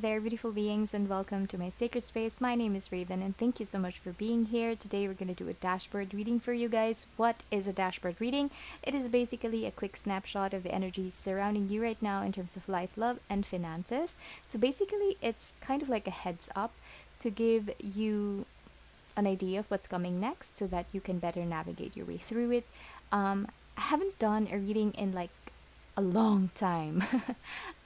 there, beautiful beings, and welcome to my sacred space. My name is Raven, and thank you so much for being here. Today, we're going to do a dashboard reading for you guys. What is a dashboard reading? It is basically a quick snapshot of the energies surrounding you right now in terms of life, love, and finances. So, basically, it's kind of like a heads up to give you an idea of what's coming next so that you can better navigate your way through it. I haven't done a reading in like a long time.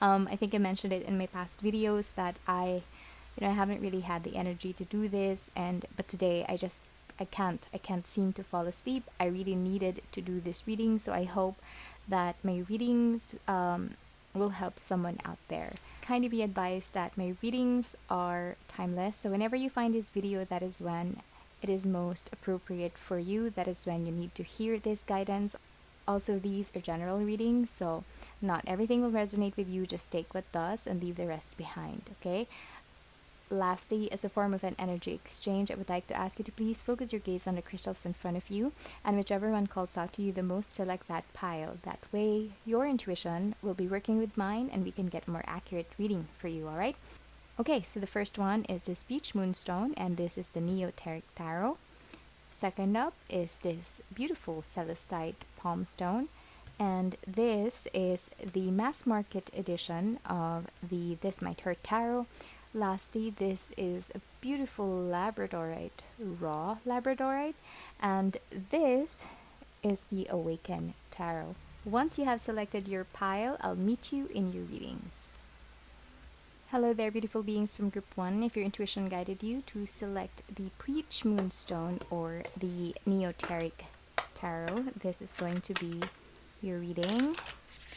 I think I mentioned it in my past videos that I haven't really had the energy to do this, but today I can't seem to fall asleep. I really needed to do this reading, so I hope that my readings will help someone out there. Kindly be advised that my readings are timeless, so whenever you find this video, that is when it is most appropriate for you. That is when you need to hear this guidance. Also, these are general readings, so not everything will resonate with you. Just take what does and leave the rest behind, okay? Lastly, as a form of an energy exchange, I would like to ask you to please focus your gaze on the crystals in front of you, and whichever one calls out to you the most, select that pile. That way, your intuition will be working with mine, and we can get a more accurate reading for you, alright? Okay, so the first one is this Peach Moonstone, and this is the Neoteric Tarot. Second up is this beautiful Celestite Palm Stone, and this is the mass market edition of the This Might Hurt Tarot. Lastly, this is a beautiful Labradorite, raw Labradorite, and this is the Awaken Tarot. Once you have selected your pile, I'll meet you in your readings. Hello there, beautiful beings from Group 1. If your intuition guided you to select the Peach Moonstone or the Neoteric Tarot, this is going to be your reading.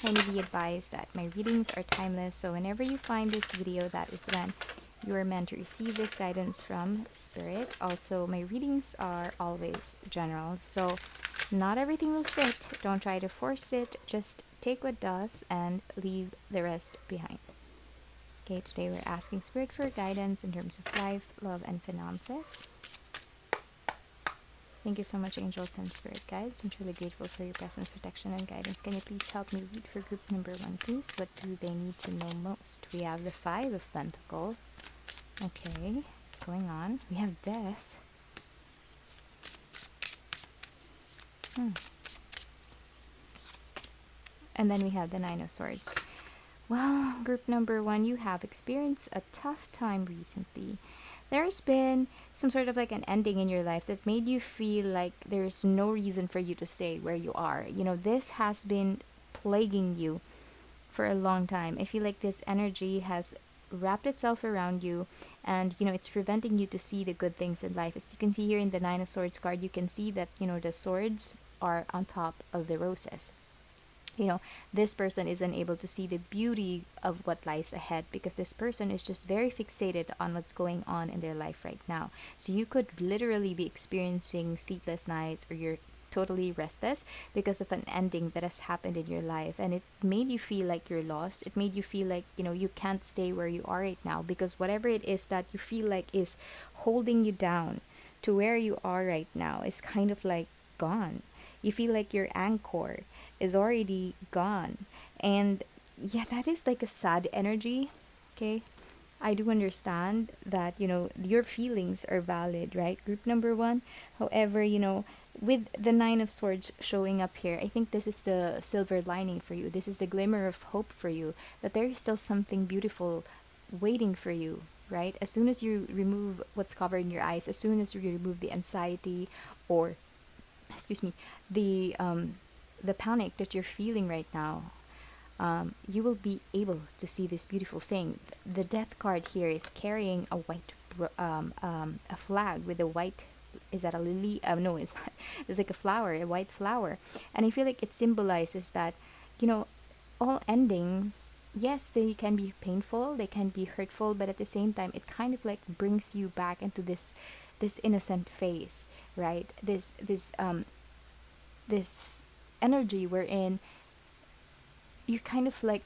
Kindly be advised that my readings are timeless, so whenever you find this video, that is when you are meant to receive this guidance from Spirit. Also, my readings are always general, so not everything will fit. Don't try to force it. Just take what does and leave the rest behind. Okay, today we're asking Spirit for guidance in terms of life, love, and finances. Thank you so much, angels and spirit guides. I'm truly grateful for your presence, protection, and guidance. Can you please help me read for group number 1, please? What do they need to know most? We have the 5 of Pentacles. Okay, what's going on? We have Death. And then we have the 9 of Swords. Well, group number 1, you have experienced a tough time recently. There's been some sort of like an ending in your life that made you feel like there's no reason for you to stay where you are. This has been plaguing you for a long time. I feel like this energy has wrapped itself around you, and it's preventing you to see the good things in life. As you can see here in the 9 of Swords card, you can see that the swords are on top of the roses. This person isn't able to see the beauty of what lies ahead because this person is just very fixated on what's going on in their life right now. So you could literally be experiencing sleepless nights, or you're totally restless because of an ending that has happened in your life, and it made you feel like you're lost. It made you feel like you can't stay where you are right now, because whatever it is that you feel like is holding you down to where you are right now is kind of like gone. You feel like your anchor is already gone, and yeah, that is like a sad energy. Okay, I do understand that your feelings are valid, right, group number 1. However, with the 9 of Swords showing up here, I think this is the silver lining for you. This is the glimmer of hope for you, that there is still something beautiful waiting for you, right? As soon as you remove what's covering your eyes, as soon as you remove the anxiety, or the panic that you're feeling right now, you will be able to see this beautiful thing. The Death card here is carrying a white a flag with a white, is that a lily? No, it's not. It's like a flower, a white flower. And I feel like it symbolizes that all endings, yes, they can be painful, they can be hurtful, but at the same time it kind of like brings you back into this innocent phase, right? This energy wherein you kind of like,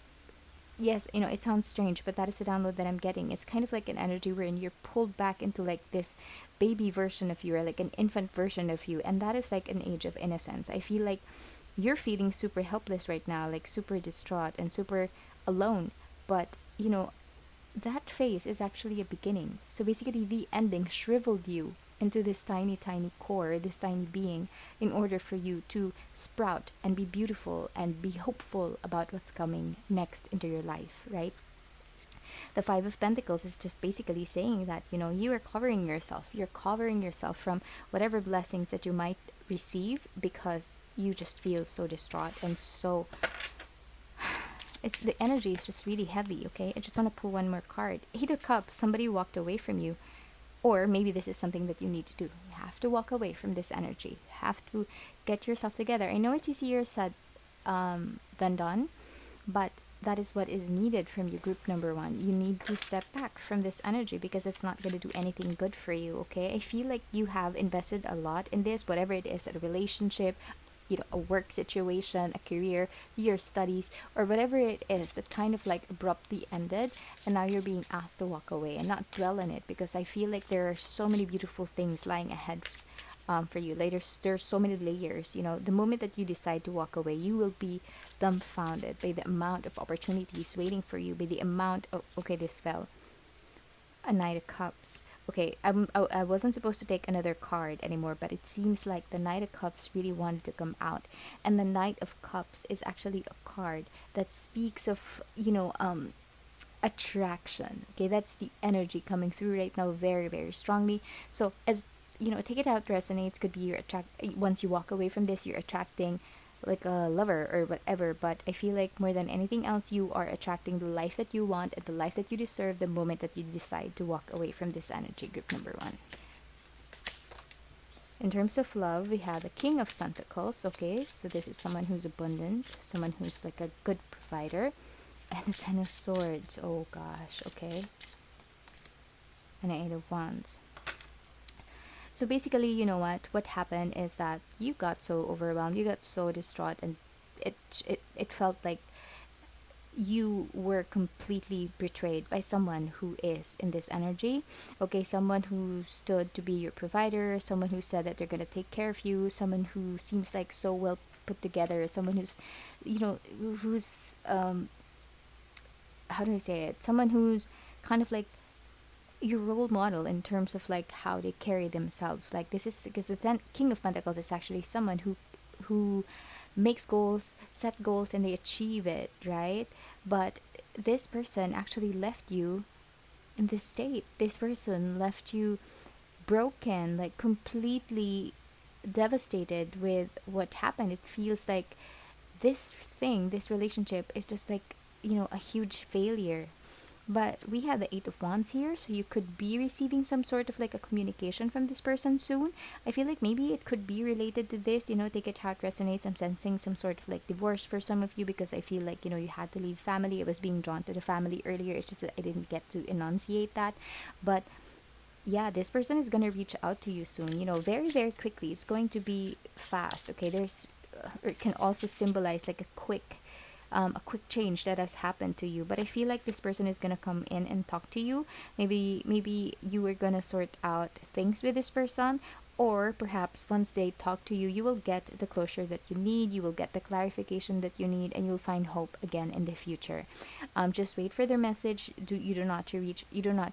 yes, it sounds strange, but that is the download that I'm getting. It's kind of like an energy wherein you're pulled back into like this baby version of you, or like an infant version of you, and that is like an age of innocence. I feel like you're feeling super helpless right now, like super distraught and super alone, but that phase is actually a beginning. So basically, the ending shriveled you into this tiny, tiny core, this tiny being, in order for you to sprout and be beautiful and be hopeful about what's coming next into your life, right? The Five of Pentacles is just basically saying that, you are covering yourself. You're covering yourself from whatever blessings that you might receive because you just feel so distraught and so the energy is just really heavy. Okay, I just want to pull one more card. Eight of Cups. Somebody walked away from you, or maybe this is something that you need to do. You have to walk away from this energy. You have to get yourself together. I know it's easier said than done, but that is what is needed from you, group number one. You need to step back from this energy because it's not going to do anything good for you. Okay, I feel like you have invested a lot in this, whatever it is, a relationship, a work situation, a career, your studies, or whatever it is that kind of like abruptly ended, and now you're being asked to walk away and not dwell on it, because I feel like there are so many beautiful things lying ahead for you. Later, there's so many layers. The moment that you decide to walk away, you will be dumbfounded by the amount of opportunities waiting for you, by the amount of, okay, this fell, a Knight of Cups. Okay, I wasn't supposed to take another card anymore, but it seems like the Knight of Cups really wanted to come out. And the Knight of Cups is actually a card that speaks of, attraction. Okay, that's the energy coming through right now very, very strongly. So, as take it out resonates, could be once you walk away from this, you're attracting like a lover or whatever, but I feel like more than anything else, you are attracting the life that you want and the life that you deserve the moment that you decide to walk away from this energy, group number one. In terms of love, we have the King of Pentacles. Okay, so this is someone who's abundant, someone who's like a good provider, and the Ten of Swords. Oh gosh. Okay, and the Eight of Wands. So basically, what happened is that you got so overwhelmed, you got so distraught, and it felt like you were completely betrayed by someone who is in this energy. Okay, someone who stood to be your provider, someone who said that they're going to take care of you, someone who seems like so well put together, someone who's who's how do I say it, someone who's kind of like your role model in terms of like how they carry themselves. Like, this is because the King of Pentacles is actually someone who makes goals, set goals, and they achieve it, right? But this person actually left you in this state. This person left you broken, like completely devastated with what happened. It feels like this relationship is just like, a huge failure. But we have the Eight of Wands here, so you could be receiving some sort of like a communication from this person soon. I feel like maybe it could be related to this, take it how it resonates. I'm sensing some sort of like divorce for some of you, because I feel like, you had to leave family. I was being drawn to the family earlier. It's just that I didn't get to enunciate that. But yeah, this person is going to reach out to you soon, very, very quickly. It's going to be fast. Okay, or it can also symbolize like a quick change that has happened to you. But I feel like this person is gonna come in and talk to you. Maybe you are gonna sort out things with this person, or perhaps once they talk to you, you will get the closure that you need, you will get the clarification that you need, and you'll find hope again in the future. Just wait for their message. You do not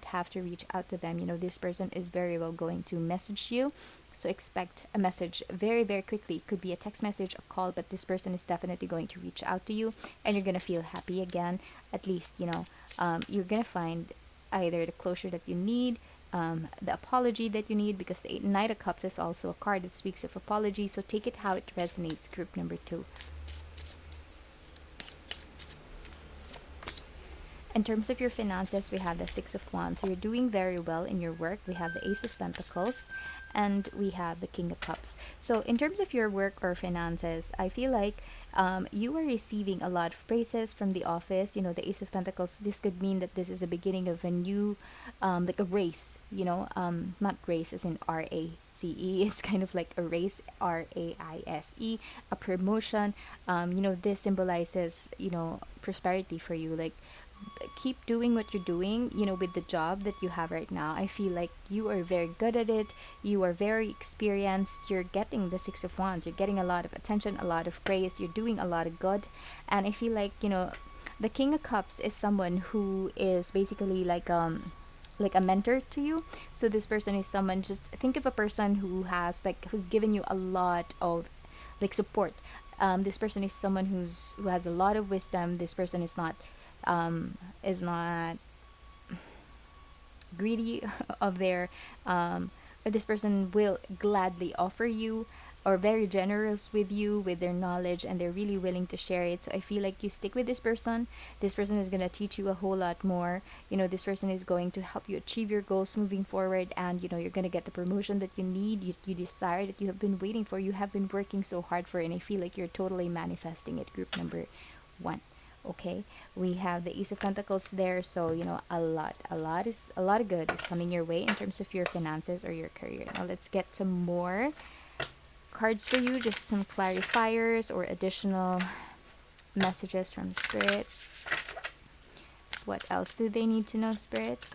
have to reach out to them. This person is very well going to message you. So expect a message very, very quickly. It could be a text message, a call, but this person is definitely going to reach out to you, and you're going to feel happy again. At least, you're going to find either the closure that you need, the apology that you need, because the Knight of Cups is also a card that speaks of apology. So take it how it resonates, group number two. In terms of your finances, we have the Six of Wands. So you're doing very well in your work. We have the Ace of Pentacles, and we have the King of Cups. So in terms of your work or finances, I feel like you are receiving a lot of praises from the office. The Ace of Pentacles, this could mean that this is the beginning of a new, like a race, not race as in RACE. It's kind of like a race, RAISE, a promotion. This symbolizes, prosperity for you. Like, keep doing what you're doing, with the job that you have right now. I feel like you are very good at it. You are very experienced. You're getting the Six of Wands. You're getting a lot of attention, a lot of praise. You're doing a lot of good. And I feel like, The King of Cups is someone who is basically like a mentor to you. So this person is someone, just think of a person who has like who's given you a lot of like support. This person is someone who has a lot of wisdom. This person is not greedy of their or this person will gladly offer you or very generous with you with their knowledge, and they're really willing to share it. So I feel like you stick with this person. This person is going to teach you a whole lot more. This person is going to help you achieve your goals moving forward, and you're going to get the promotion that you need, you desire, that you have been waiting for, you have been working so hard for, and I feel like you're totally manifesting it, group number 1. Okay, we have the Ace of Pentacles there, so a lot of good is coming your way in terms of your finances or your career. Now let's get some more cards for you, just some clarifiers or additional messages from Spirit. What else do they need to know, Spirit?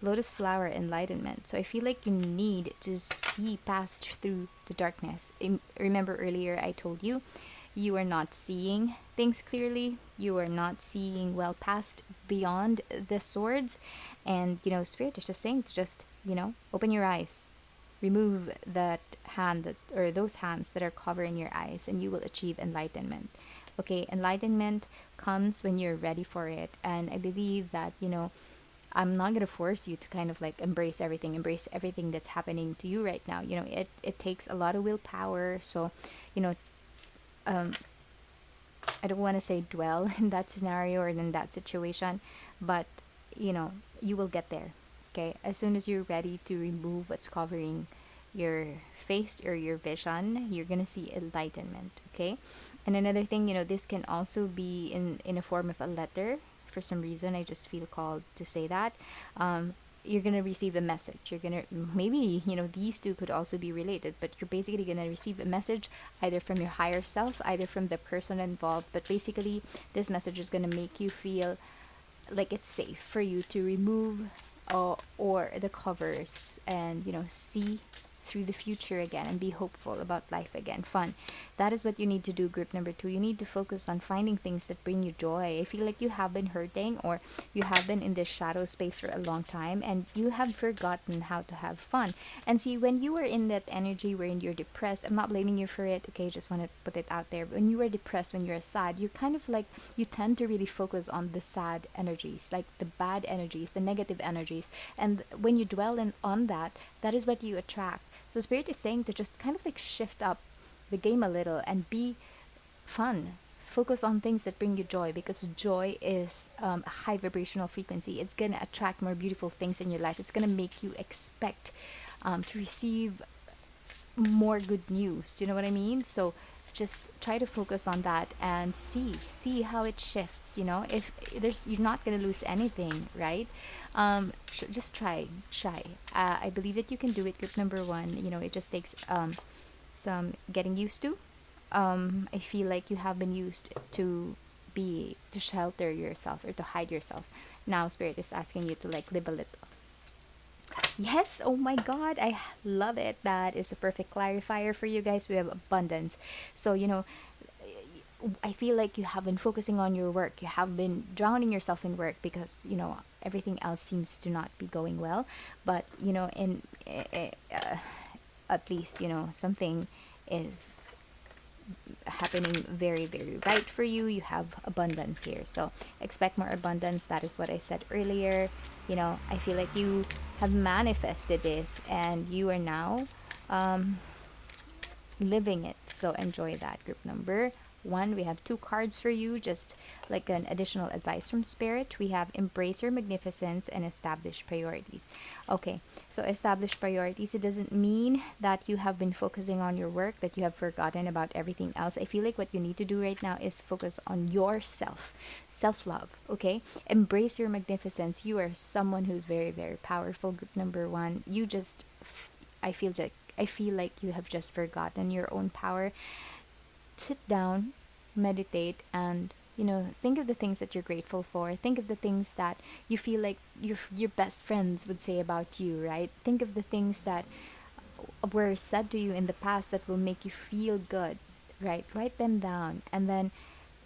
Lotus flower, enlightenment. So I feel like you need to see past through the darkness. Remember earlier I told you, you are not seeing things clearly. You are not seeing well past beyond the swords. And, Spirit is just saying to just, open your eyes. Remove that hand or those hands that are covering your eyes, and you will achieve enlightenment. Okay, enlightenment comes when you're ready for it. And I believe that, I'm not going to force you to kind of like embrace everything that's happening to you right now. It takes a lot of willpower. So, I don't want to say dwell in that scenario or in that situation, but you will get there. Okay, as soon as you're ready to remove what's covering your face or your vision, you're gonna see enlightenment. Okay, and another thing, this can also be in a form of a letter. For some reason, I just feel called to say that. You're going to receive a message. You're going to, maybe, these two could also be related, but you're basically going to receive a message either from your higher self, either from the person involved. But basically, this message is going to make you feel like it's safe for you to remove or the covers and, see through the future again and be hopeful about life again. Fun. That is what you need to do, group number 2. You need to focus on finding things that bring you joy. I feel like you have been hurting, or you have been in this shadow space for a long time, and you have forgotten how to have fun. And see, when you are in that energy wherein you're depressed, I'm not blaming you for it, okay? Just want to put it out there. When you are depressed, when you're sad, you're kind of like, you tend to really focus on the sad energies, like the bad energies, the negative energies. And when you dwell on that, that is what you attract. So Spirit is saying to just kind of like shift up the game a little and be fun. Focus on things that bring you joy, because joy is a high vibrational frequency. It's going to attract more beautiful things in your life. It's going to make you expect to receive more good news. Do you know what I mean? So just try to focus on that and see how it shifts. If you're not going to lose anything, right? Just try. I believe that you can do it, group number 1. It just takes some getting used to. I feel like you have been used to shelter yourself or to hide yourself. Now Spirit is asking you to like live a little. Yes, oh my god, I love it. That is a perfect clarifier for you guys. We have abundance. So, I feel like you have been focusing on your work. You have been drowning yourself in work because, everything else seems to not be going well. But, at least, something is happening very, very right for you. You have abundance here, so expect more abundance. That is what I said earlier. I feel like you have manifested this and you are now living it, so enjoy that, group number 1. We have 2 cards for you, just like an additional advice from Spirit. We have embrace your magnificence and establish priorities. Okay, so establish priorities, it doesn't mean that you have been focusing on your work, that you have forgotten about everything else. I feel like what you need to do right now is focus on yourself, self-love. Okay, embrace your magnificence. You are someone who's very, very powerful, group number 1. You just I feel like you have just forgotten your own power. Sit down, meditate, and think of the things that you're grateful for. Think of the things that you feel like your best friends would say about you, right? Think of the things that were said to you in the past that will make you feel good, right? Write them down, and then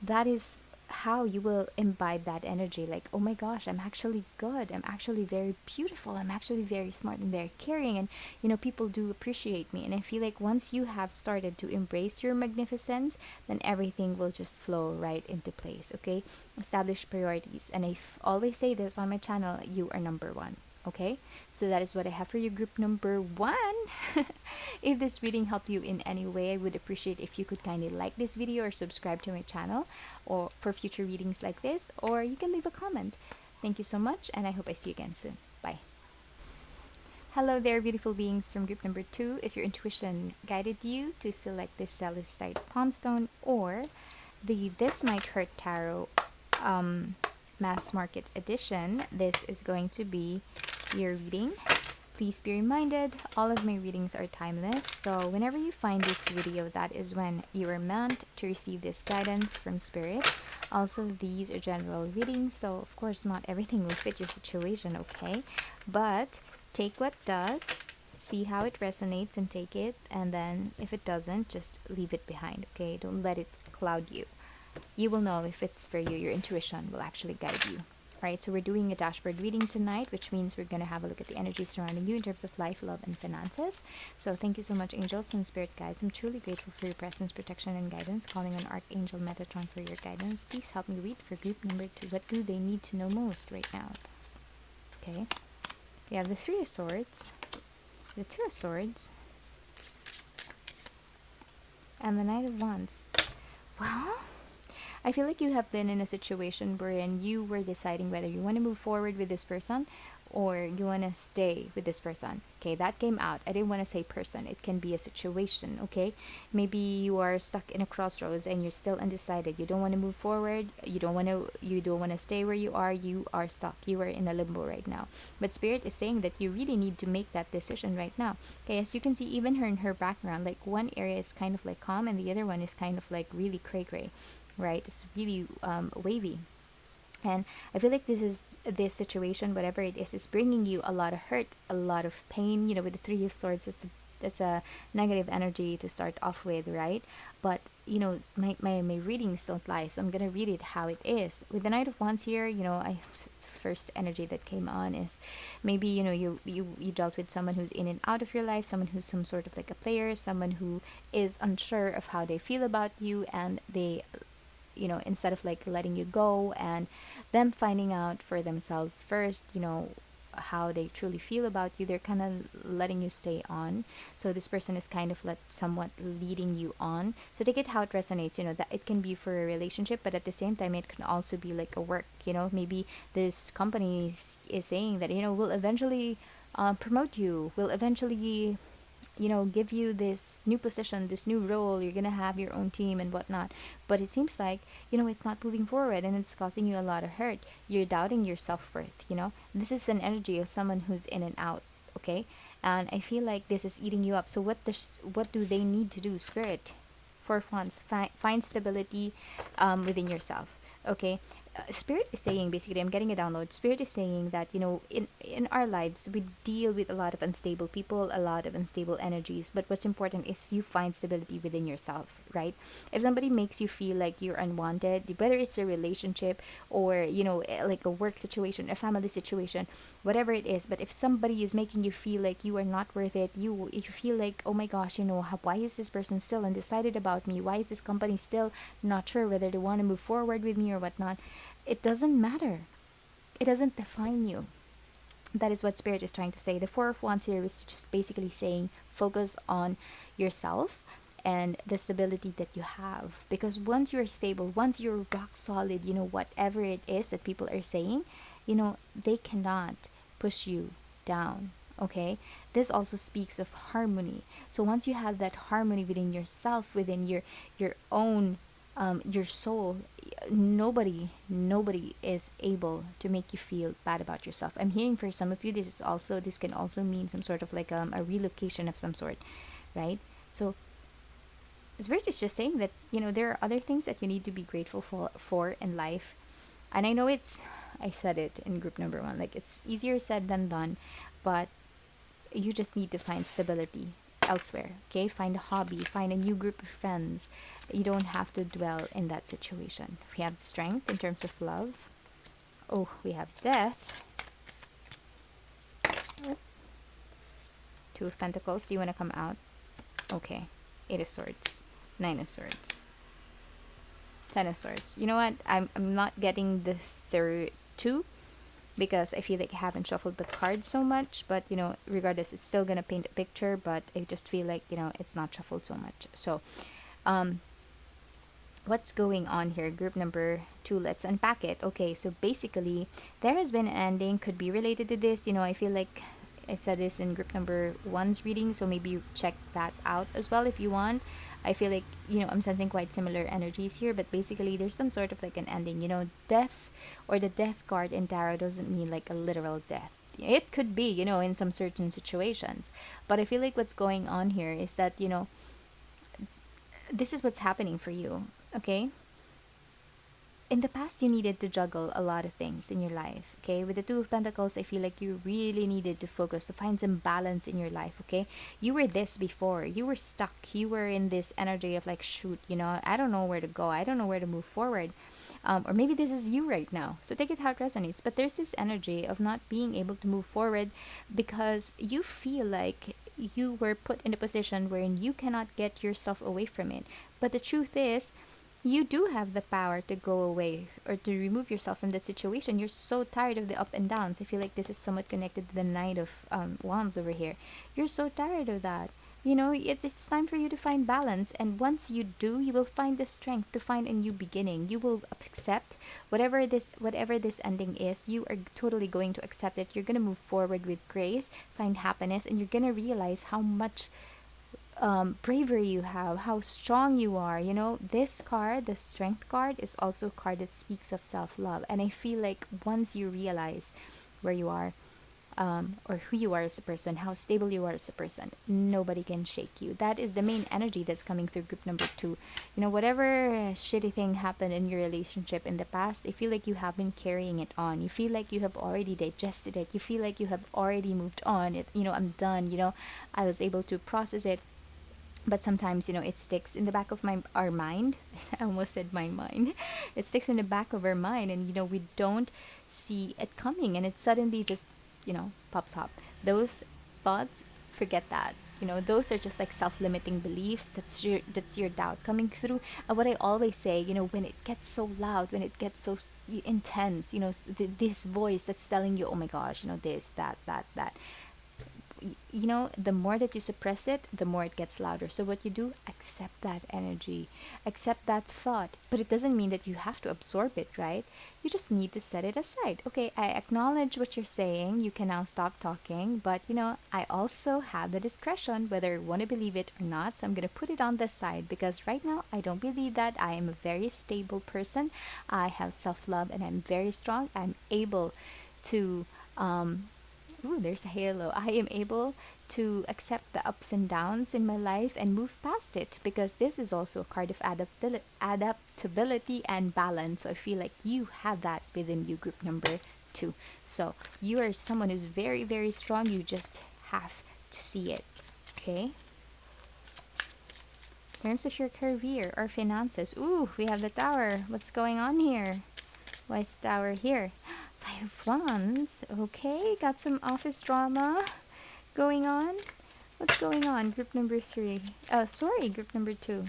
that is how you will imbibe that energy, like, oh my gosh, I'm actually good, I'm actually very beautiful, I'm actually very smart and very caring, and people do appreciate me. And I feel like once you have started to embrace your magnificence, then everything will just flow right into place. Okay, establish priorities, and always say this on my channel: you are number one. Okay, so that is what I have for you, group number one. If this reading helped you in any way, I would appreciate if you could kindly like this video or subscribe to my channel or for future readings like this, or you can leave a comment. Thank you so much, and I hope I see you again soon. Bye. Hello there, beautiful beings from group number two. If your intuition guided you to select this Celestite Moonstone or the This Might Hurt Tarot mass market edition, this is going to be your reading. Please be reminded, all of my readings are timeless, so whenever you find this video, that is when you are meant to receive this guidance from Spirit. Also, these are general readings, so of course not everything will fit your situation, okay? But take what does, see how it resonates and take it, and then if it doesn't, just leave it behind, okay? Don't let it cloud you. You will know if it's for you. Your intuition will actually guide you. Right, so we're doing a dashboard reading tonight, which means we're going to have a look at the energy surrounding you in terms of life, love, and finances. So thank you so much, angels and spirit guides. I'm truly grateful for your presence, protection, and guidance. Calling on Archangel Metatron for your guidance. Please help me read for group number two. What do they need to know most right now? Okay, we have the Three of Swords, the Two of Swords, and the Knight of Wands. Well, I feel like you have been in a situation wherein you were deciding whether you want to move forward with this person or you want to stay with this person. Okay, that came out. I didn't want to say person. It can be a situation, okay? Maybe you are stuck in a crossroads and you're still undecided. You don't want to move forward. You don't want to stay where you are. You are stuck. You are in a limbo right now. But Spirit is saying that you really need to make that decision right now. Okay, as you can see, even her in her background, like one area is kind of like calm and the other one is kind of like really cray-cray. Right, it's really wavy, and I feel like this situation, whatever it is bringing you a lot of hurt, a lot of pain. With the Three of Swords, it's a negative energy to start off with, right? But my readings don't lie, so I'm gonna read it how it is. With the Knight of Wands here, first energy that came on is maybe you dealt with someone who's in and out of your life, someone who's some sort of like a player, someone who is unsure of how they feel about you, and they instead of like letting you go and them finding out for themselves first, how they truly feel about you, they're kind of letting you stay on. So this person is kind of like somewhat leading you on. So take it how it resonates, that it can be for a relationship, but at the same time it can also be like a work. Maybe this company is saying that we'll eventually promote you, will eventually give you this new position, this new role, you're gonna have your own team and whatnot. But it seems like it's not moving forward and it's causing you a lot of hurt. You're doubting your self-worth. This is an energy of someone who's in and out, okay? And I feel like this is eating you up. So what do they need to do? Spirit, Four of Wands, find stability within yourself, okay? Spirit is saying, basically, I'm getting a download. Spirit is saying that in our lives we deal with a lot of unstable people, a lot of unstable energies, but what's important is you find stability within yourself, right? If somebody makes you feel like you're unwanted, whether it's a relationship or like a work situation, a family situation, whatever it is, but if somebody is making you feel like you are not worth it, you feel like, oh my gosh, why is this person still undecided about me, why is this company still not sure whether they want to move forward with me or whatnot, it doesn't matter. It doesn't define you. That is what Spirit is trying to say. The Four of Wands here is just basically saying focus on yourself and the stability that you have. Because once you're stable, once you're rock solid, whatever it is that people are saying, they cannot push you down. Okay? This also speaks of harmony. So once you have that harmony within yourself, within your own your soul, nobody is able to make you feel bad about yourself. I'm hearing for some of you this can also mean some sort of like a relocation of some sort, right? So Spirit is just saying that there are other things that you need to be grateful for in life. And I know I said it in group number one, like it's easier said than done, but you just need to find stability elsewhere. Okay, find a hobby, find a new group of friends. You don't have to dwell in that situation. We have strength in terms of love. Oh, we have death. Two of Pentacles. Do you want to come out? Okay. Eight of Swords. Nine of Swords. Ten of Swords. You know what? I'm not getting the third two because I feel like I haven't shuffled the cards so much. But, you know, regardless, it's still going to paint a picture. But I just feel like, you know, it's not shuffled so much. So, what's going on here? Group number 2, let's unpack it. Okay, so basically, there has been an ending. Could be related to this. You know, I feel like I said this in group number 1's reading, so maybe check that out as well if you want. I feel like, you know, I'm sensing quite similar energies here, but basically there's some sort of like an ending. You know, death or the death card in tarot doesn't mean like a literal death. It could be, you know, in some certain situations. But I feel like what's going on here is that, you know, this is what's happening for you, okay? In the past, you needed to juggle a lot of things in your life, okay? With the Two of Pentacles, I feel like you really needed to focus, to find some balance in your life, okay? You were this before. You were stuck. You were in this energy of like, shoot, you know, I don't know where to go. I don't know where to move forward. Or maybe this is you right now. So take it how it resonates. But there's this energy of not being able to move forward because you feel like you were put in a position wherein you cannot get yourself away from it. But the truth is, you do have the power to go away or to remove yourself from that situation. You're so tired of the up and downs. I feel like this is somewhat connected to the Knight of Wands over here. You're so tired of that. You know, it's time for you to find balance. And once you do, you will find the strength to find a new beginning. You will accept whatever this ending is. You are totally going to accept it. You're going to move forward with grace, find happiness, and you're going to realize how much bravery you have, how strong you are. You know, this card, the Strength card, is also a card that speaks of self-love. And I feel like once you realize where you are, or who you are as a person, how stable you are as a person, nobody can shake you. That is the main energy that's coming through group number 2. You know, whatever shitty thing happened in your relationship in the past, I feel like you have been carrying it on. You feel like you have already digested it. You feel like you have already moved on. You know, I'm done. You know, I was able to process it. But sometimes, you know, it sticks in the back of our mind. I almost said my mind. It sticks in the back of our mind, and you know, we don't see it coming, and it suddenly just, you know, pops up. Those thoughts, forget that. You know, those are just like self-limiting beliefs. That's your doubt coming through. And what I always say, you know, when it gets so loud, when it gets so intense, you know, this voice that's telling you, oh my gosh, you know, this, that, you know, the more that you suppress it, the more it gets louder. So what you do, accept that energy, accept that thought. But it doesn't mean that you have to absorb it, right? You just need to set it aside. Okay, I acknowledge what you're saying. You can now stop talking. But, you know, I also have the discretion whether I want to believe it or not. So I'm going to put it on the side because right now I don't believe that. I am a very stable person. I have self-love and I'm very strong. I'm able to ooh, there's a halo. I am able to accept the ups and downs in my life and move past it because this is also a card of adaptability and balance. So I feel like you have that within you, group number 2. So you are someone who's very, very strong. You just have to see it. Okay? In terms of your career or finances, ooh, we have the Tower. What's going on here? Why is the Tower here? 5 of Wands. Okay, got some office drama going on. What's going on? Group number 3. Group number 2.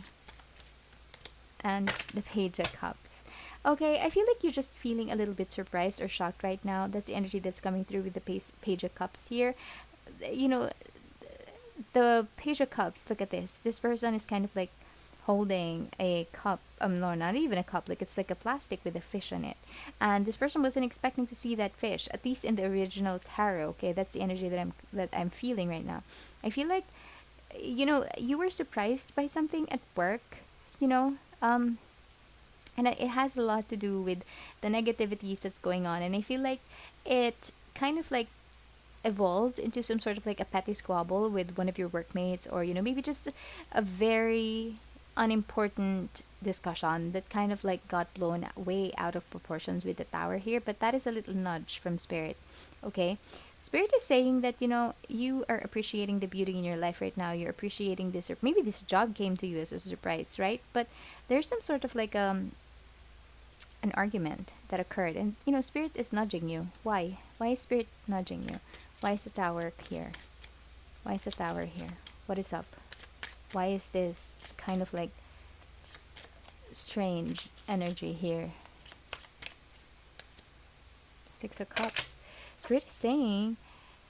And the Page of Cups. Okay, I feel like you're just feeling a little bit surprised or shocked right now. That's the energy that's coming through with the Page of Cups here. You know, the Page of Cups, look at this. This person is kind of like holding a cup, no, not even a cup, like it's like a plastic with a fish in it, and this person wasn't expecting to see that fish, at least in the original tarot. Okay, that's the energy that I'm feeling right now. I feel like, you know, you were surprised by something at work, you know, and it has a lot to do with the negativities that's going on, and I feel like it kind of like evolved into some sort of like a petty squabble with one of your workmates, or you know, maybe just a very unimportant discussion that kind of like got blown way out of proportions with the Tower here. But that is a little nudge from Spirit. Okay, Spirit is saying that, you are appreciating the beauty in your life right now. You're appreciating this, or maybe this job came to you as a surprise, right? But there's some sort of like an argument that occurred, and Spirit is nudging you. Why? Why is Spirit nudging you? Why is the tower here? Why is the tower here? What is up? Why is this kind of like strange energy here? Six of Cups. Spirit is saying,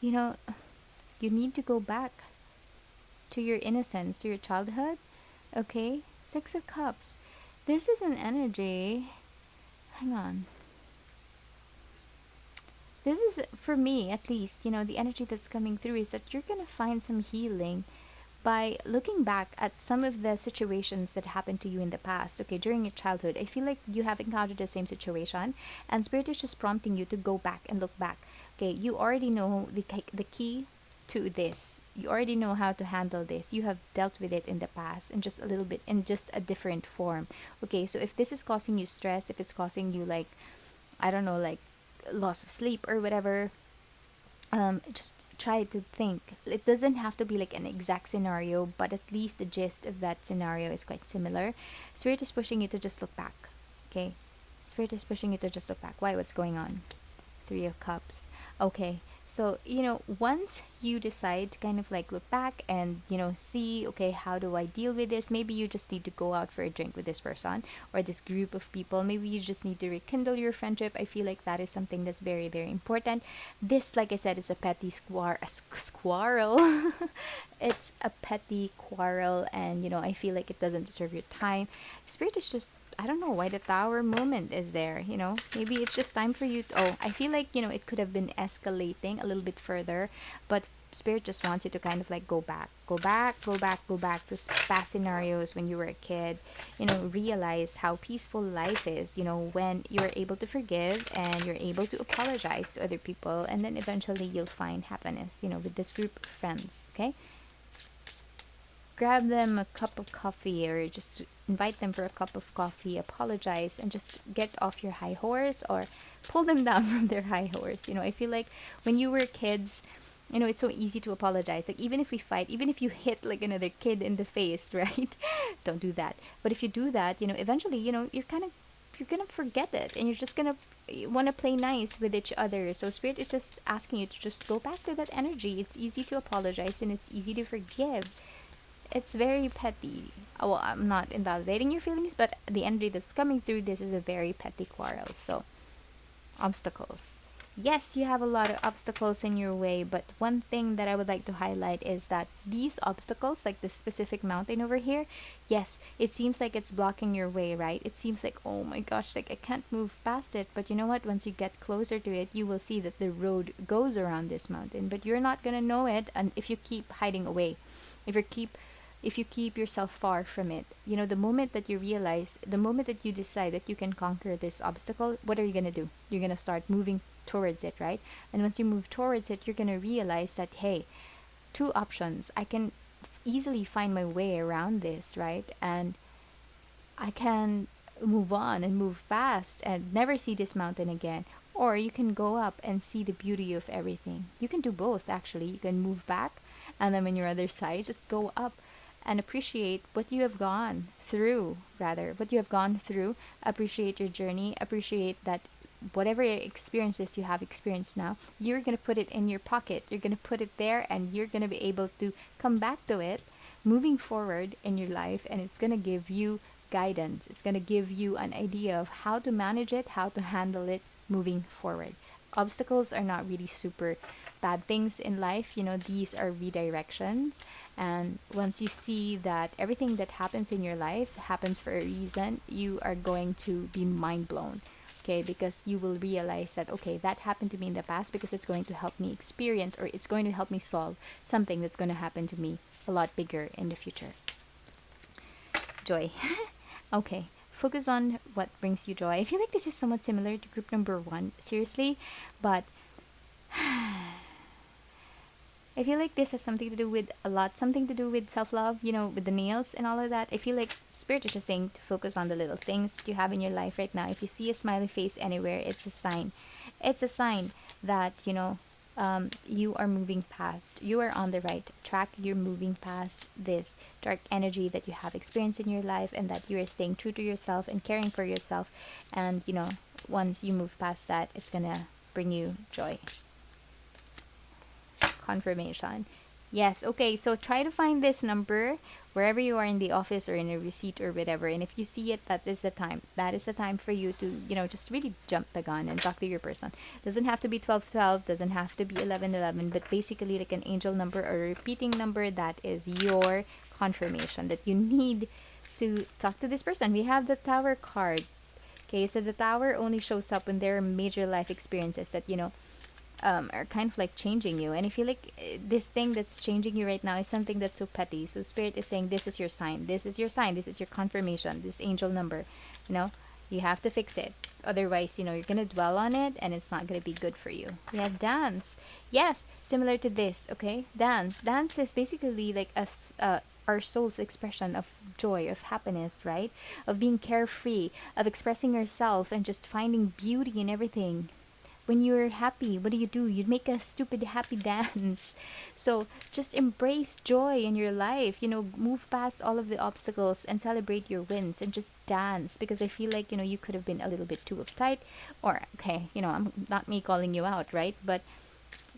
you know, you need to go back to your innocence, to your childhood. Okay? Six of Cups. This is an energy. Hang on. This is, for me at least, the energy that's coming through is that you're going to find some healing by looking back at some of the situations that happened to you in the past, okay, during your childhood. I feel like you have encountered the same situation, and Spirit is just prompting you to go back and look back. Okay, you already know the key to this. You already know how to handle this. You have dealt with it in the past, and just a little bit in just a different form. Okay, so if this is causing you stress, if it's causing you like, I don't know, like loss of sleep or whatever, just try to think. It doesn't have to be like an exact scenario, but at least the gist of that scenario is quite similar. Spirit is pushing you to just look back. Okay, Spirit is pushing you to just look back. Why? What's going on? Three of Cups. Okay, so once you decide to kind of like look back and see, okay, how do I deal with this? Maybe you just need to go out for a drink with this person or this group of people. Maybe you just need to rekindle your friendship. I feel like that is something that's very, very important. This, like I said, is a petty squirrel. It's a petty quarrel, and I feel like it doesn't deserve your time. Spirit is just, I don't know why the tower moment is there, Maybe it's just time for you to, I feel like, it could have been escalating a little bit further, but Spirit just wants you to kind of like go back, go back to past scenarios when you were a kid, realize how peaceful life is, when you're able to forgive and you're able to apologize to other people, and then eventually you'll find happiness, with this group of friends, okay? Grab them a cup of coffee, or just invite them for a cup of coffee, apologize, and just get off your high horse, or pull them down from their high horse. I feel like when you were kids, it's so easy to apologize. Like, even if we fight, even if you hit like another kid in the face, right? Don't do that. But if you do that, eventually, you're gonna forget it, and you're just gonna want to play nice with each other. So Spirit is just asking you to just go back to that energy. It's easy to apologize, and it's easy to forgive. It's very petty. Well, I'm not invalidating your feelings, but the energy that's coming through this is a very petty quarrel. So, obstacles. Yes, you have a lot of obstacles in your way, but one thing that I would like to highlight is that these obstacles, like this specific mountain over here, yes, it seems like it's blocking your way, right? It seems like, oh my gosh, like I can't move past it. But you know what? Once you get closer to it, you will see that the road goes around this mountain, but you're not gonna know it, and if you keep hiding away, if you keep yourself far from it, the moment that you realize, the moment that you decide that you can conquer this obstacle, what are you going to do? You're going to start moving towards it, right? And once you move towards it, you're going to realize that, hey, two options. I can easily find my way around this, right? And I can move on and move past and never see this mountain again. Or you can go up and see the beauty of everything. You can do both, actually. You can move back, and then on your other side, just go up and appreciate what you have gone through, appreciate your journey, appreciate that whatever experiences you have experienced now, you're going to put it in your pocket, you're going to put it there, and you're going to be able to come back to it moving forward in your life, and it's going to give you guidance, it's going to give you an idea of how to manage it, how to handle it moving forward. Obstacles are not really super bad things in life, these are redirections. And once you see that everything that happens in your life happens for a reason, you are going to be mind blown, okay? Because you will realize that, okay, that happened to me in the past because it's going to help me experience, or it's going to help me solve something that's going to happen to me a lot bigger in the future. Joy. Okay, focus on what brings you joy. I feel like this is somewhat similar to group number 1, seriously, but I feel like this has something to do with self-love, with the nails and all of that. I feel like Spirit is just saying to focus on the little things that you have in your life right now. If you see a smiley face anywhere, it's a sign. It's a sign that, you are moving past, you are on the right track. You're moving past this dark energy that you have experienced in your life, and that you are staying true to yourself and caring for yourself. And once you move past that, it's gonna bring you joy. Confirmation. Yes, okay, so try to find this number wherever you are, in the office or in a receipt or whatever. And if you see it, that is the time. That is the time for you to, just really jump the gun and talk to your person. Doesn't have to be 1212, doesn't have to be 1111, but basically like an angel number or a repeating number that is your confirmation that you need to talk to this person. We have the Tower card. Okay, so the Tower only shows up when there are major life experiences that, are kind of like changing you. And I feel like this thing that's changing you right now is something that's so petty. So Spirit is saying, this is your sign. This is your sign. This is your confirmation. This angel number. You have to fix it. Otherwise, you're going to dwell on it and it's not going to be good for you. We have dance. Yes, similar to this, okay? Dance. Dance is basically like our soul's expression of joy, of happiness, right? Of being carefree, of expressing yourself and just finding beauty in everything. When you're happy, what do? You'd make a stupid happy dance. So just embrace joy in your life. Move past all of the obstacles and celebrate your wins and just dance. Because I feel like, you could have been a little bit too uptight. Or, okay, I'm not me calling you out, right? But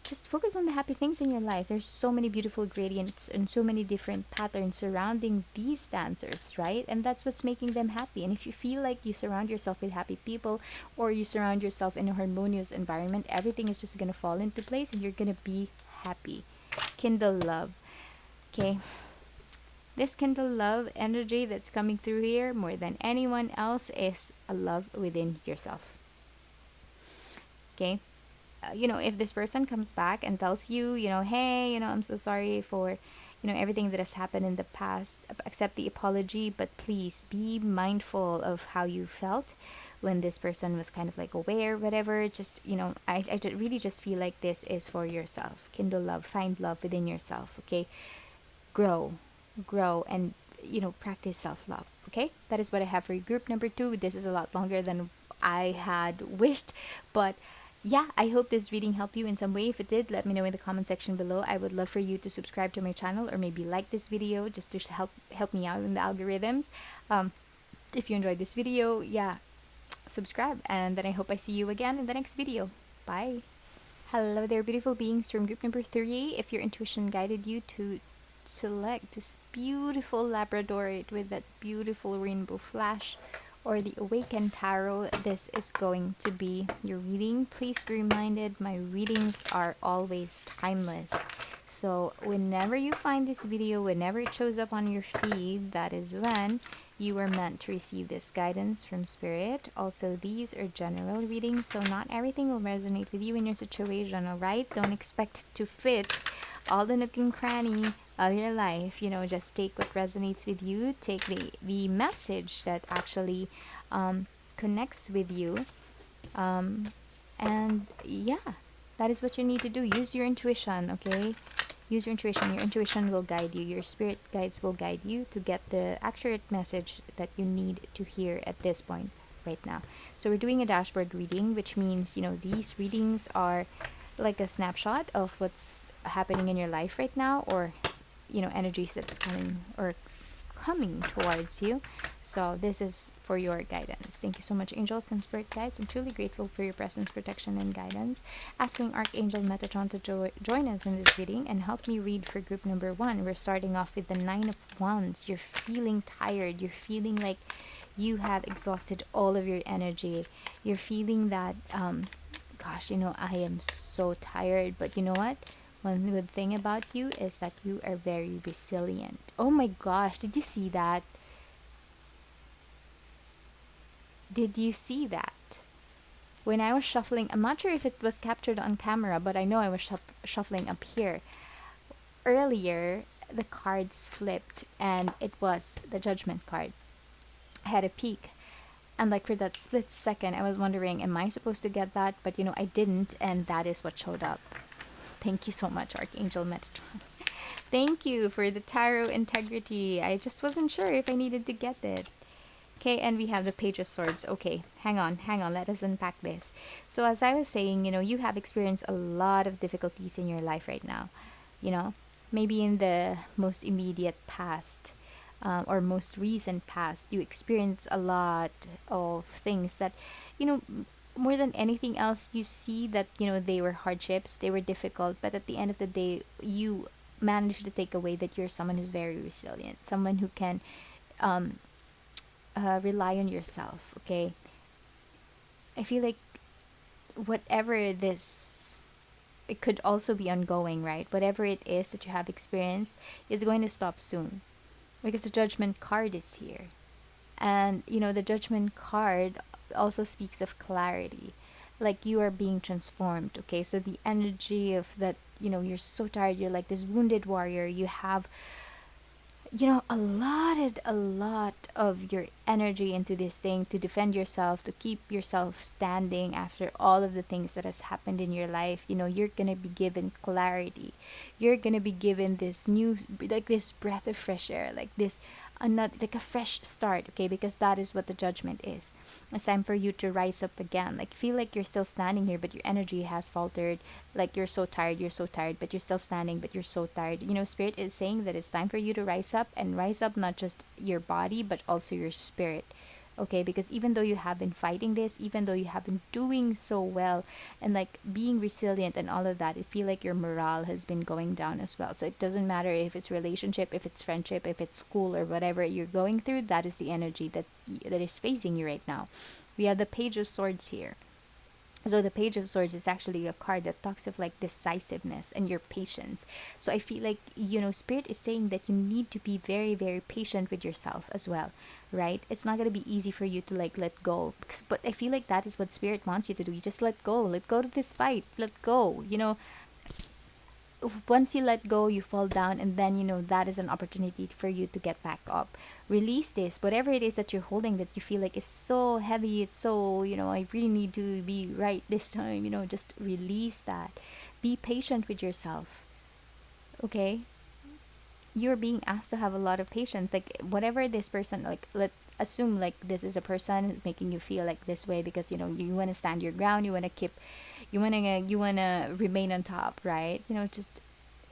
just focus on the happy things in your life. There's so many beautiful gradients and so many different patterns surrounding these dancers, right? And that's what's making them happy. And if you feel like you surround yourself with happy people, or you surround yourself in a harmonious environment, everything is just gonna fall into place and you're gonna be happy. Kindle love. Okay. This kindle love energy that's coming through here more than anyone else is a love within yourself. Okay. If this person comes back and tells you, hey, I'm so sorry for, everything that has happened in the past, accept the apology, but please be mindful of how you felt when this person was kind of like aware, whatever. Just, really just feel like this is for yourself. Kindle love, find love within yourself, okay? Grow, and, practice self-love, okay? That is what I have for you. Group number 2. This is a lot longer than I had wished, but yeah, I hope this reading helped you in some way. If it did, let me know in the comment section below. I would love for you to subscribe to my channel or maybe like this video just to help me out in the algorithms. If you enjoyed this video, yeah, subscribe, and then I hope I see you again in the next video. Bye. Hello there, beautiful beings from group number 3. If your intuition guided you to select this beautiful Labradorite with that beautiful rainbow flash, or the Awaken Tarot, this is going to be your reading. Please be reminded, my readings are always timeless. So whenever you find this video, whenever it shows up on your feed, that is when you are meant to receive this guidance from Spirit. Also, these are general readings, so not everything will resonate with you in your situation, alright? Don't expect to fit all the nook and cranny of your life. Just take what resonates with you. Take the message that actually connects with you. And yeah, that is what you need to do. Use your intuition, okay? Use your intuition. Your intuition will guide you. Your spirit guides will guide you to get the accurate message that you need to hear at this point right now. So we're doing a dashboard reading, which means, these readings are like a snapshot of what's happening in your life right now, or energies that's coming towards you. So this is for your guidance. Thank you so much, angels and spirit guides. I'm truly grateful for your presence, protection, and guidance. Asking Archangel Metatron to join us in this reading and help me read for group number 1. We're starting off with the 9 of Wands. You're feeling tired. You're feeling like you have exhausted all of your energy. You're feeling that gosh, I am so tired. But you know what? One good thing about you is that you are very resilient. Oh my gosh, did you see that? Did you see that? When I was shuffling, I'm not sure if it was captured on camera, but I know I was shuffling up here. Earlier, the cards flipped and it was the Judgment card. I had a peek. And like for that split second, I was wondering, am I supposed to get that? But I didn't, and that is what showed up. Thank you so much, Archangel Metatron. Thank you for the tarot integrity. I just wasn't sure if I needed to get it. Okay, and we have the Page of Swords. Okay, hang on, let us unpack this. So, as I was saying, you have experienced a lot of difficulties in your life right now. You know, maybe in the most immediate past, or most recent past, you experience a lot of things that, you know, more than anything else, you see that, they were hardships, they were difficult, but at the end of the day, you managed to take away that you're someone who's very resilient, someone who can um, rely on yourself. Okay, I feel like whatever this, it could also be ongoing, right? Whatever it is that you have experienced is going to stop soon, because the Judgment card is here. And the Judgment card also speaks of clarity, like you are being transformed. Okay, so the energy of that, you're so tired, you're like this wounded warrior, you have allotted a lot of your energy into this thing to defend yourself, to keep yourself standing after all of the things that has happened in your life. You're gonna be given clarity, you're gonna be given this new, like this breath of fresh air, like this another, like a fresh start. Okay, because that is what the Judgment is. It's time for you to rise up again. Like, feel like you're still standing here but your energy has faltered, like you're so tired, but you're still standing, but you're so tired. Spirit is saying that it's time for you to rise up, and rise up not just your body but also your spirit. Okay, because even though you have been fighting this, even though you have been doing so well and like being resilient and all of that, I feel like your morale has been going down as well. So it doesn't matter if it's relationship, if it's friendship, if it's school, or whatever you're going through, that is the energy that is facing you right now. We have the Page of Swords here. So the Page of Swords is actually a card that talks of like decisiveness and your patience. So I feel like, Spirit is saying that you need to be very, very patient with yourself as well, right? It's not going to be easy for you to like let go, but I feel like that is what Spirit wants you to do. You just let go to this fight, let go. Once you let go, you fall down, and then that is an opportunity for you to get back up. Release this, whatever it is that you're holding that you feel like is so heavy, it's so, I really need to be right this time. Just release that. Be patient with yourself. Okay, you're being asked to have a lot of patience. Like, whatever this person, like, let assume like this is a person making you feel like this way, because you want to stand your ground, you want to keep, you want to remain on top, right? Just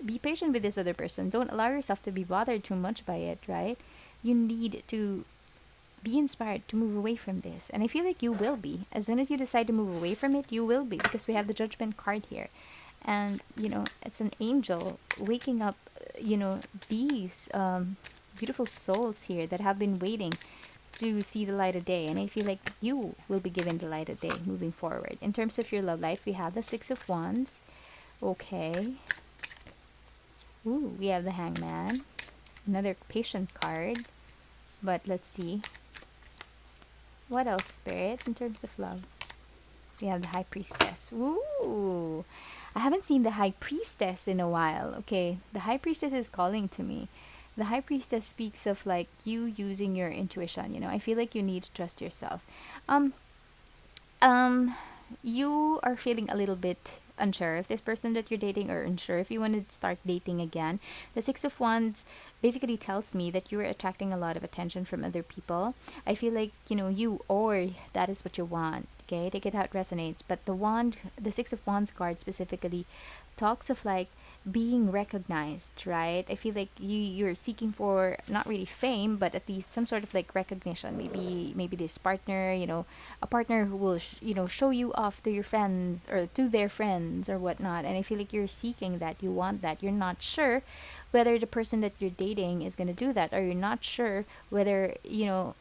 be patient with this other person. Don't allow yourself to be bothered too much by it, right? You need to be inspired to move away from this, and I feel like you will be. As soon as you decide to move away from it, you will be, because we have the Judgment card here. And it's an angel waking up, these beautiful souls here that have been waiting to see the light of day. And I feel like you will be given the light of day moving forward. In terms of your love life, we have the Six of Wands. Okay. Ooh, we have the Hangman. Another patient card. But let's see. What else, Spirit, in terms of love? We have the High Priestess. Ooh. I haven't seen the High Priestess in a while. Okay. The High Priestess is calling to me. The High Priestess speaks of like you using your intuition. I feel like you need to trust yourself. Um, um, you are feeling a little bit unsure if this person that you're dating, or unsure if you want to start dating again. The Six of Wands basically tells me that you are attracting a lot of attention from other people. I feel like, you, or that is what you want. Okay, take it how it resonates. But the Six of Wands card specifically talks of like being recognized, right? I feel like you're seeking for not really fame, but at least some sort of like recognition. Maybe this partner, a partner who will show you off to your friends or to their friends or whatnot. And I feel like you're seeking that, you want that. You're not sure whether the person that you're dating is going to do that, or you're not sure whether you're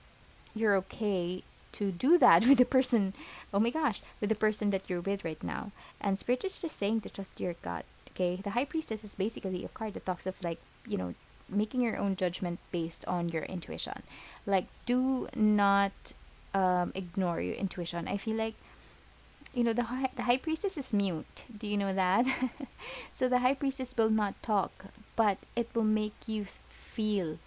okay to do that with the person, oh my gosh, with the person that you're with right now. And Spirit is just saying to trust your gut. Okay, the High Priestess is basically a card that talks of like, making your own judgment based on your intuition. Like, do not ignore your intuition. I feel like, the High Priestess is mute. Do you know that? So the High Priestess will not talk, but it will make you feel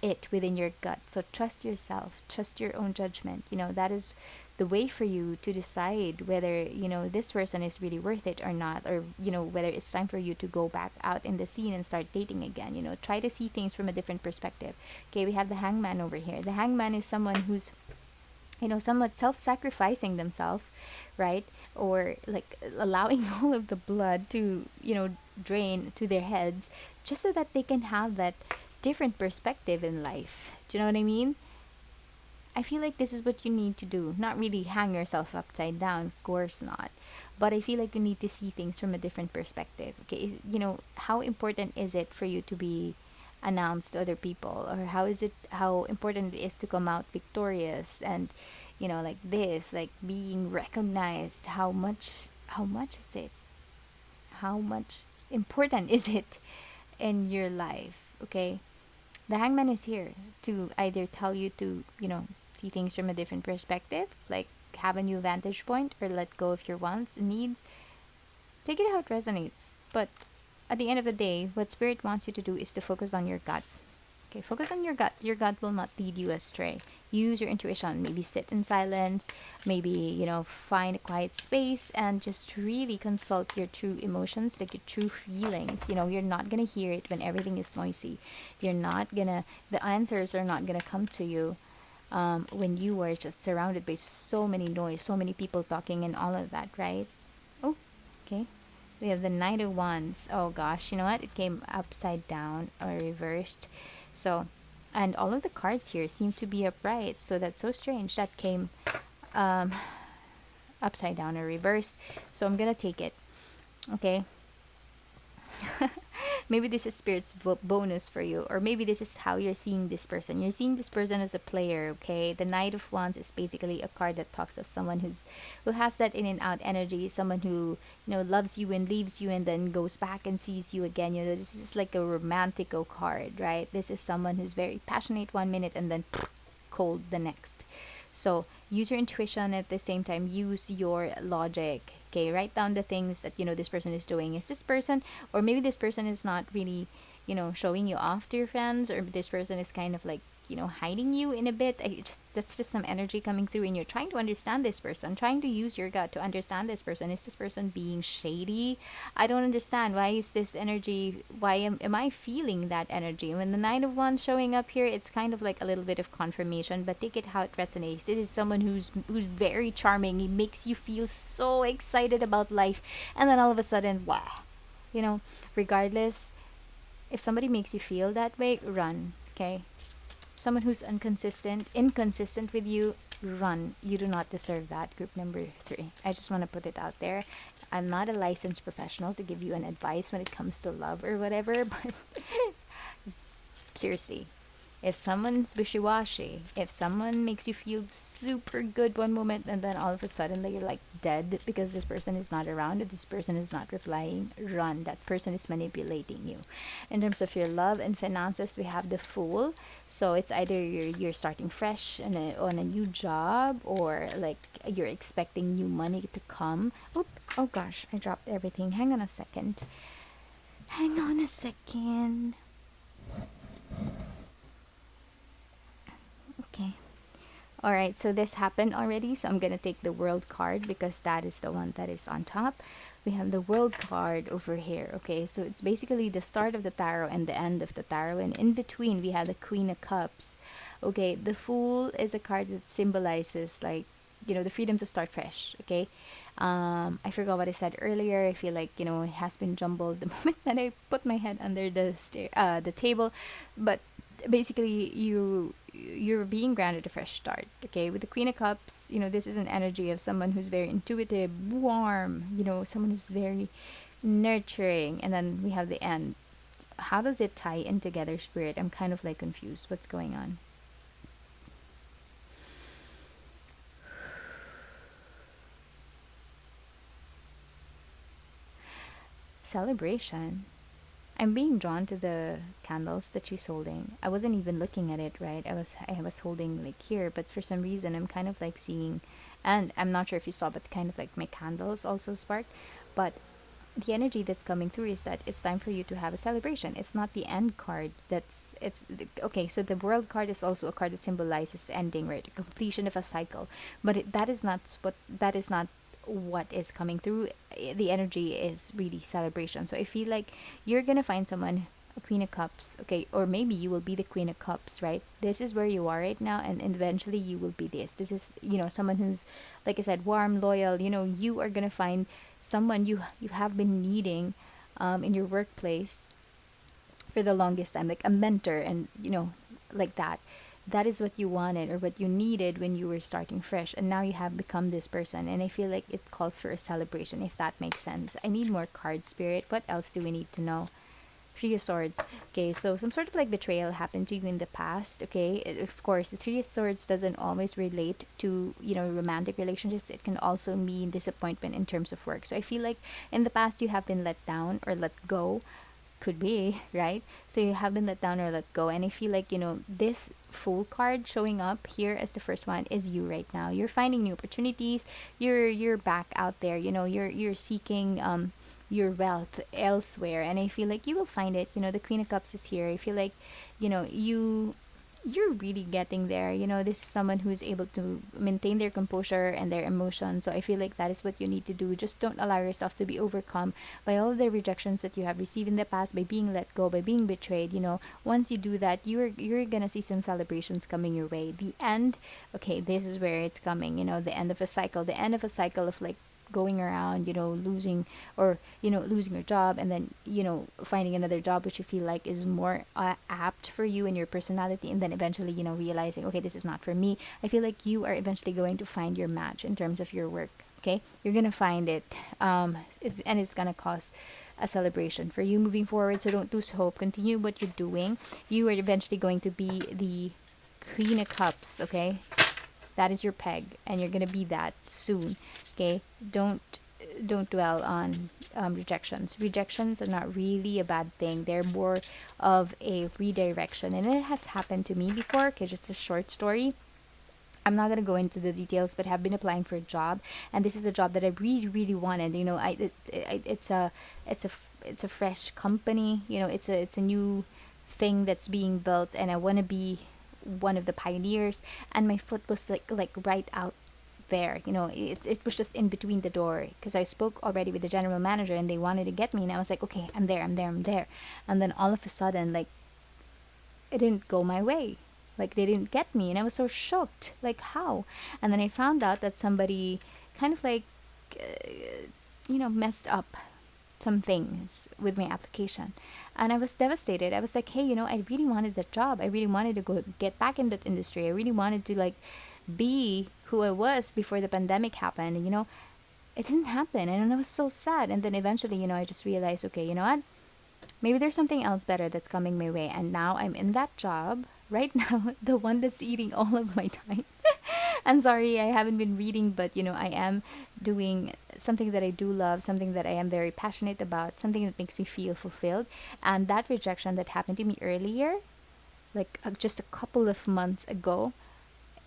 it within your gut. So trust yourself, trust your own judgment. That is the way for you to decide whether, this person is really worth it or not, or, whether it's time for you to go back out in the scene and start dating again. Try to see things from a different perspective. Okay, we have the hangman over here. The hangman is someone who's, somewhat self-sacrificing themselves, right? Or like allowing all of the blood to, drain to their heads, just so that they can have that different perspective in life. Do you know what I mean? I feel like this is what you need to do. Not really hang yourself upside down, of course not. But I feel like you need to see things from a different perspective. Okay, how important is it for you to be announced to other people, or how important it is to come out victorious, and like this, like being recognized. How much is it? How much important is it in your life? Okay, the hangman is here to either tell you to, see things from a different perspective, like have a new vantage point, or let go of your wants and needs. Take it how it resonates. But at the end of the day, what spirit wants you to do is to focus on your gut. Okay, focus on your gut. Your gut will not lead you astray. Use your intuition. Maybe sit in silence. Maybe, find a quiet space and just really consult your true emotions, like your true feelings. You're not going to hear it when everything is noisy. The answers are not going to come to you when you are just surrounded by so many noise, so many people talking and all of that, right? Oh, okay. We have the Knight of Wands. Oh gosh, you know what? It came upside down or reversed. So, and all of the cards here seem to be upright. So that's so strange. That came um, upside down or reversed. So I'm gonna take it. Okay. Maybe this is spirit's bonus for you, or maybe this is how you're seeing this person. You're seeing this person as a player. Okay, the Knight of Wands is basically a card that talks of someone who has that in and out energy, someone who loves you and leaves you and then goes back and sees you again. This is like a romantico card, right? This is someone who's very passionate 1 minute and then cold the next. So use your intuition, at the same time use your logic. Okay, write down the things that this person is doing. Is this person, or maybe this person is not really, showing you off to your friends, or this person is kind of like, hiding you in a bit. That's just some energy coming through, and you're trying to understand this person, trying to use your gut to understand this person. Is this person being shady? I don't understand. Why is this energy? Why am I feeling that energy? When the Nine of Wands showing up here, it's kind of like a little bit of confirmation, but take it how it resonates. This is someone who's very charming. He makes you feel so excited about life, and then all of a sudden, wow, regardless, if somebody makes you feel that way, run. Okay, someone who's inconsistent with you, run. You do not deserve that. Group number 3. I just want to put it out there. I'm not a licensed professional to give you an advice when it comes to love or whatever, but seriously, if someone's wishy-washy, if someone makes you feel super good 1 moment and then all of a sudden you're like dead because this person is not around or this person is not replying, run. That person is manipulating you. In terms of your love and finances, we have the Fool. So it's either you're starting fresh on a new job, or like you're expecting new money to come. Oh gosh, I dropped everything. Hang on a second. Okay. All right, so this happened already. So I'm going to take the World card because that is the one that is on top. We have the World card over here. Okay, so it's basically the start of the tarot and the end of the tarot. And in between, we have the Queen of Cups. Okay, the Fool is a card that symbolizes, like, the freedom to start fresh. Okay, I forgot what I said earlier. I feel like, it has been jumbled the moment that I put my head under the table. But basically, you're being granted a fresh start. Okay, with the Queen of Cups, this is an energy of someone who's very intuitive, warm, someone who's very nurturing. And then we have the end. How does it tie in together, Spirit? I'm kind of like confused. What's going on? Celebration. I'm being drawn to the candles that she's holding. I wasn't even looking at it, right? I was holding like here, but for some reason I'm kind of like seeing, and I'm not sure if you saw, but kind of like my candles also sparked. But the energy that's coming through is that it's time for you to have a celebration. It's not the end card. It's okay. So the world card is also a card that symbolizes ending, right? The completion of a cycle. But that is not what is coming through. The energy is really celebration. So I feel like you're gonna find someone, a Queen of Cups, okay, or maybe you will be the Queen of Cups, right? This is where you are right now, and eventually you will be this. This is, someone who's, like I said, warm, loyal. You are gonna find someone you have been needing, in your workplace for the longest time, like a mentor, and like that. That is what you wanted or what you needed when you were starting fresh, and now you have become this person. And I feel like it calls for a celebration, if that makes sense. I need more card spirit. What else do we need to know? Three of Swords. Okay, so some sort of like betrayal happened to you in the past. Okay, of course, the Three of Swords doesn't always relate to romantic relationships. It can also mean disappointment in terms of work. So I feel like in the past you have been let down or let go. Could be, right? So you have been let down or let go, and I feel like this Fool card showing up here as the first one is you right now. You're finding new opportunities. You're back out there. You're seeking your wealth elsewhere, and I feel like you will find it. The Queen of Cups is here. I feel like you're really getting there. This is someone who's able to maintain their composure and their emotions. So I feel like that is what you need to do. Just don't allow yourself to be overcome by all the rejections that you have received in the past, by being let go, by being betrayed. Once you do that, you're gonna see some celebrations coming your way. The end, okay, this is where it's coming. The end of a cycle, the end of a cycle of like going around, losing, or losing your job, and then finding another job which you feel like is more apt for you and your personality, and then eventually realizing, okay, this is not for me. I feel like you are eventually going to find your match in terms of your work. Okay, you're gonna find it. It's gonna cause a celebration for you moving forward. So don't lose hope. Continue what you're doing. You are eventually going to be the Queen of Cups. Okay, that is your peg, and you're gonna be that soon. Okay, don't dwell on rejections. Rejections are not really a bad thing. They're more of a redirection, and it has happened to me before. Okay, just a short story. I'm not gonna go into the details, but have been applying for a job, and this is a job that I really, really wanted. It's a fresh company. It's a new thing that's being built, and I want to be one of the pioneers. And my foot was like right out there. It was just in between the door, because I spoke already with the general manager, and they wanted to get me, and I was like, okay, I'm there. And then all of a sudden, like, it didn't go my way. Like, they didn't get me, and I was so shocked. Like, how? And then I found out that somebody kind of like messed up some things with my application, and I was devastated. I was like, hey, I really wanted that job. I really wanted to go get back in that industry. I really wanted to like be who I was before the pandemic happened, and it didn't happen, and I was so sad. And then eventually, I just realized, okay, you know what, maybe there's something else better that's coming my way, and now I'm in that job right now, the one that's eating all of my time. I'm sorry, I haven't been reading, but I am doing something that I do love, something that I am very passionate about, something that makes me feel fulfilled. And that rejection that happened to me earlier, like just a couple of months ago,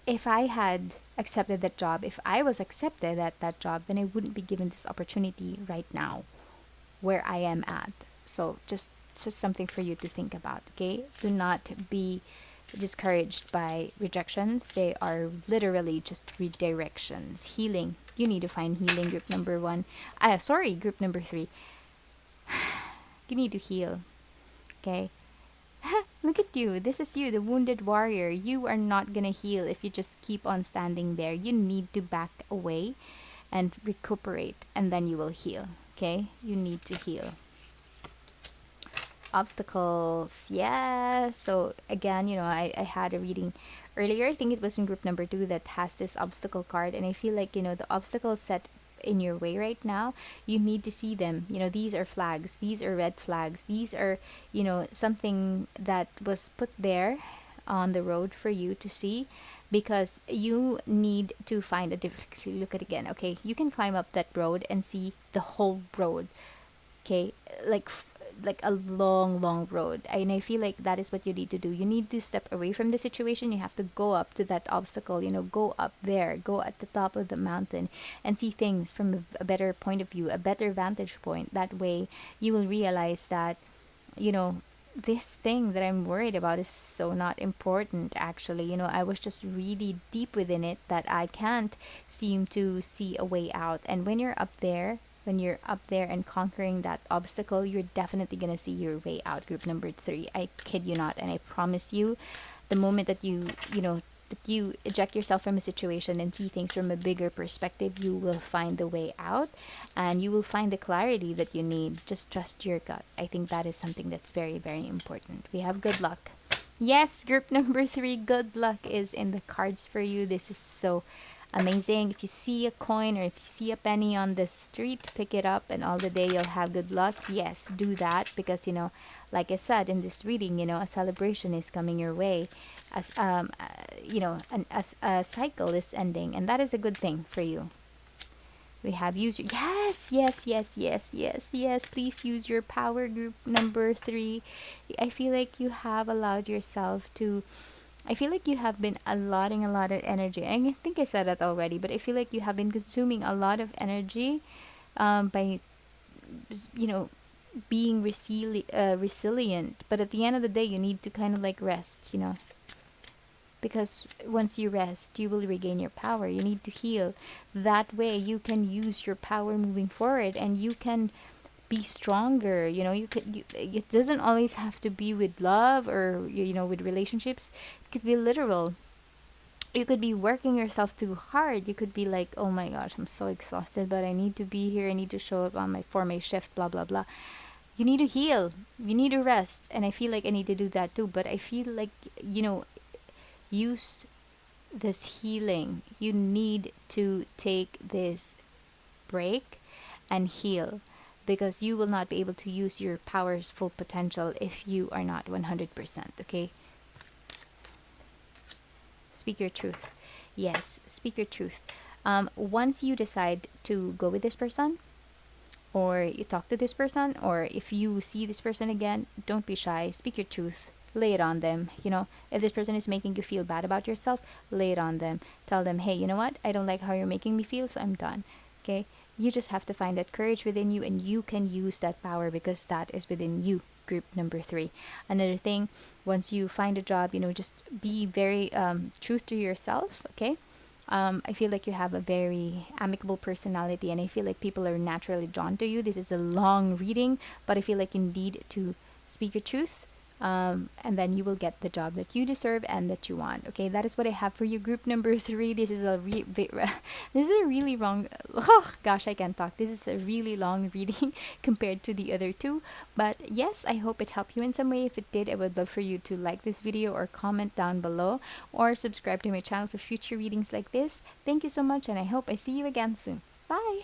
if I had accepted that job, if I was accepted at that job, then I wouldn't be given this opportunity right now where I am at. So just something for you to think about, okay? Do not be discouraged by rejections. They are literally just redirections. Healing. You need to find healing, group number 1. Group number 3. You need to heal. Okay? Look at you. This is you, the wounded warrior. You are not gonna heal if you just keep on standing there. You need to back away and recuperate, and then you will heal. Okay? You need to heal. Obstacles. Yeah. So again, I had a reading earlier. I think it was in group number 2 that has this obstacle card, and I feel like the obstacles set in your way right now, you need to see them. These are flags. These are red flags. These are something that was put there on the road for you to see, because you need to find a different. Look at it again. Okay, you can climb up that road and see the whole road. Okay, like like a long road, and I feel like that is what you need to do. You need to step away from the situation. You have to go up to that obstacle, go up there, go at the top of the mountain, and see things from a better point of view, a better vantage point. That way you will realize that, you know this thing that I'm worried about is so not important. Actually, I was just really deep within it that I can't seem to see a way out. And when you're up there and conquering that obstacle, you're definitely going to see your way out. Group number 3, I kid you not, and I promise you, the moment that you eject yourself from a situation and see things from a bigger perspective, you will find the way out, and you will find the clarity that you need. Just trust your gut. I think that is something that's very, very important. We have good luck. Yes, group number 3, good luck is in the cards for you. This is so amazing. If you see a coin or if you see a penny on the street, pick it up, and all the day you'll have good luck. Yes, do that, because like I said in this reading, a celebration is coming your way, as as a cycle is ending, and that is a good thing for you. We have user. Yes, yes, yes, yes, yes, yes. Please use your power, group number 3. I feel like you have allowed yourself to. I feel like you have been allotting a lot of energy. I think I said that already, but I feel like you have been consuming a lot of energy, by, you know, being resilient. But at the end of the day, you need to kind of like rest, because once you rest, you will regain your power. You need to heal. That way, you can use your power moving forward, and you can be stronger. It doesn't always have to be with love or with relationships. It could be literal. You could be working yourself too hard. You could be like, oh my gosh, I'm so exhausted, but I need to be here. I need to show up on for my shift, blah blah blah. You need to heal. You need to rest, and I feel like I need to do that too. But I feel like, use this healing. You need to take this break and heal, because you will not be able to use your power's full potential if you are not 100%. Okay, speak your truth. Yes, speak your truth. Once you decide to go with this person, or you talk to this person, or if you see this person again, don't be shy. Speak your truth. Lay it on them. If this person is making you feel bad about yourself, lay it on them. Tell them, hey, you know what, I don't like how you're making me feel, so I'm done. Okay, you just have to find that courage within you, and you can use that power, because that is within you. Group number 3. Another thing, once you find a job, just be very true to yourself. Okay, I feel like you have a very amicable personality, and I feel like people are naturally drawn to you. This is a long reading, but I feel like you need to speak your truth, and then you will get the job that you deserve and that you want. Okay, that is what I have for you, group number 3. This is a really long. Oh gosh, I can't talk. This is a really long reading compared to the other two. But yes, I hope it helped you in some way. If it did, I would love for you to like this video or comment down below, or subscribe to my channel for future readings like this. Thank you so much, and I hope I see you again soon. Bye.